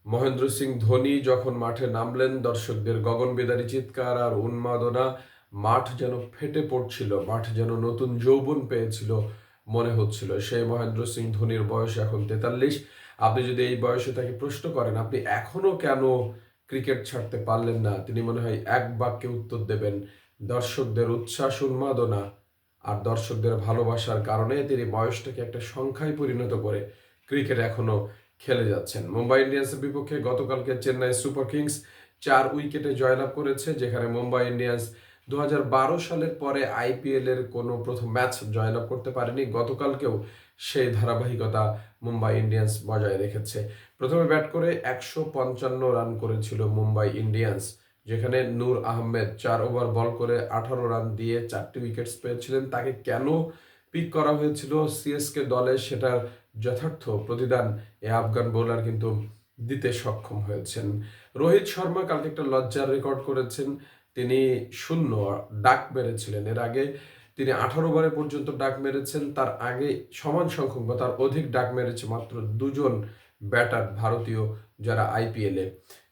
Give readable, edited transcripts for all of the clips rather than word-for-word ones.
মহেন্দ্র সিং ধোনি যখন মাঠে নামলেন, দর্শকদের গগনবিদারী চিৎকার আর উন্মাদনা। মাঠ যেন ফেটে পড়ছিল, মাঠ যেন নতুন যৌবন পেয়েছিল মনে হচ্ছিল। সেই মহেন্দ্র সিং ধোনির বয়স এখন 43। আপনি যদি এই বয়সে তাকে প্রশ্ন করেন আপনি এখনো কেন ক্রিকেট ছাড়তে পারলেন না, তিনি মনে হয় এক বাক্যে উত্তর দেবেন, দর্শকদের উচ্ছ্বাস উন্মাদনা আর দর্শকদের ভালোবাসার কারণে তিনি বয়সটাকে একটা সংখ্যায় পরিণত করে ক্রিকেট এখনো খেলে যাচ্ছেন। মুম্বাই ইন্ডিয়ান্সের বিপক্ষে গতকালকে চেন্নাই সুপার কিংস 4 উইকেটে জয়লাভ করেছে, যেখানে মুম্বাই ইন্ডিয়ান্স 2012 সালের পরে আইপিএল এর কোনো প্রথম ম্যাচ জয়লাভ করতে পারেনি। গতকালকেও সেই ধারাবাহিকতা মুম্বাই ইন্ডিয়ান্স বজায় রেখেছে। প্রথমে ব্যাট করে 155 রান করেছিল মুম্বাই ইন্ডিয়ান্স, যেখানে নূর আহমেদ 4 ওভার বল করে 18 রান দিয়ে 4টি উইকেটস পেয়েছিলেন। তাকে কেন পিক করা হয়েছিল সিএসকে দলে, সেটার যথার্থ প্রতিদান এই আফগান বোলার কিন্তু দিতে সক্ষম হয়েছেন। রোহিত শর্মা কালকে একটা লজ্জার রেকর্ড করেছেন। তিনি 0 ডাক মেরেছিলেন। এর আগে তিনি 18 ওভারে পর্যন্ত ডাক মেরেছেন। তার আগে সমান সংখ্যক বা তার অধিক ডাক মেরেছে মাত্র 2জন ব্যাটার ভারতীয় যারা আইপিএলে।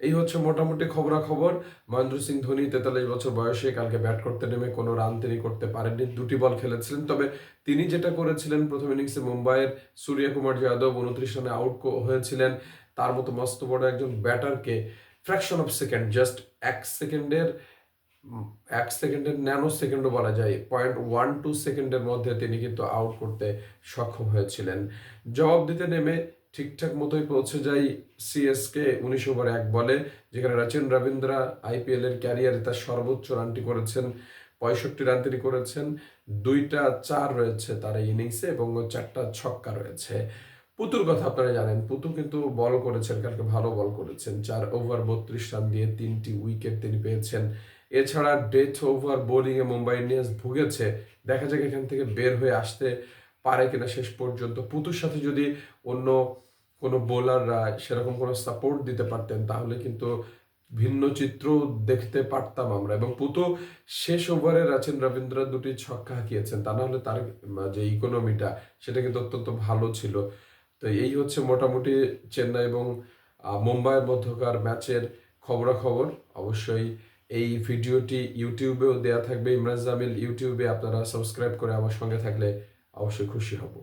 এই হচ্ছে মোটামুটি খবরাখবর। মহেন্দ্র সিং ধোনি 43 বছর বয়সে কালকে ব্যাট করতে নেমে কোনো রান তিনি করতে পারেননি, 2টি বল খেলেছিলেন। তবে তিনি যেটা করেছিলেন প্রথম ইনিংসে মুম্বাইয়ের সূর্যকুমার যাদব 29 রানে আউট হয়েছিলেন। তার মতো মস্ত বড় একজন ব্যাটারকে ফ্র্যাকশন অফ সেকেন্ড, জাস্ট 1 সেকেন্ডের ন্যানো সেকেন্ডও বলা যায়, 0.12 সেকেন্ডের মধ্যে তিনি কিন্তু আউট করতে সক্ষম হয়েছিলেন। জবাব দিতে নেমে ঠিকঠাক মতোই পৌঁছে যায় সিএসকে 19 ওভারে 1 বলে, যেখানে রচিন রবীন্দ্রা আইপিএল এর ক্যারিয়ারে তার সর্বোচ্চ রানটি করেছেন। 65 রান তিনি করেছেন। 2টা 4 রয়েছে তার এই ইনিংসে এবং 4টা ছক্কা রয়েছে। পুতুর কথা আপনারা জানেন, পুতু কিন্তু বল করেছেন, কালকে ভালো বল করেছেন। 4 ওভার 32 রান দিয়ে 3টি উইকেট তিনি পেয়েছেন। এছাড়া ডেথ ওভার বোলিং এ মুম্বাই ইন্ডিয়ান্স ভুগেছে। দেখা যাক এখান থেকে বের হয়ে আসতে পারে কিনা শেষ পর্যন্ত। পুতুর সাথে যদি অন্য কোনো বোলাররা সেরকম কোনো সাপোর্ট দিতে পারতেন তাহলে কিন্তু ভিন্ন চিত্র দেখতে পারতাম আমরা। এবং পুতু শেষ ওভারে রাচিন রবীন্দ্র 2টি ছক্কা হাঁকিয়েছেন, তা না হলে তার যে ইকোনমিটা সেটা কিন্তু অত্যন্ত ভালো ছিল। তো এই হচ্ছে মোটামুটি চেন্নাই এবং মুম্বাইয়ের মধ্যকার ম্যাচের খবরাখবর। অবশ্যই এই ভিডিওটি ইউটিউবেও দেয়া থাকবে, ইমরান জামিল ইউটিউবে। আপনারা সাবস্ক্রাইব করে আমার সঙ্গে থাকলে অবশ্যই খুশি হব।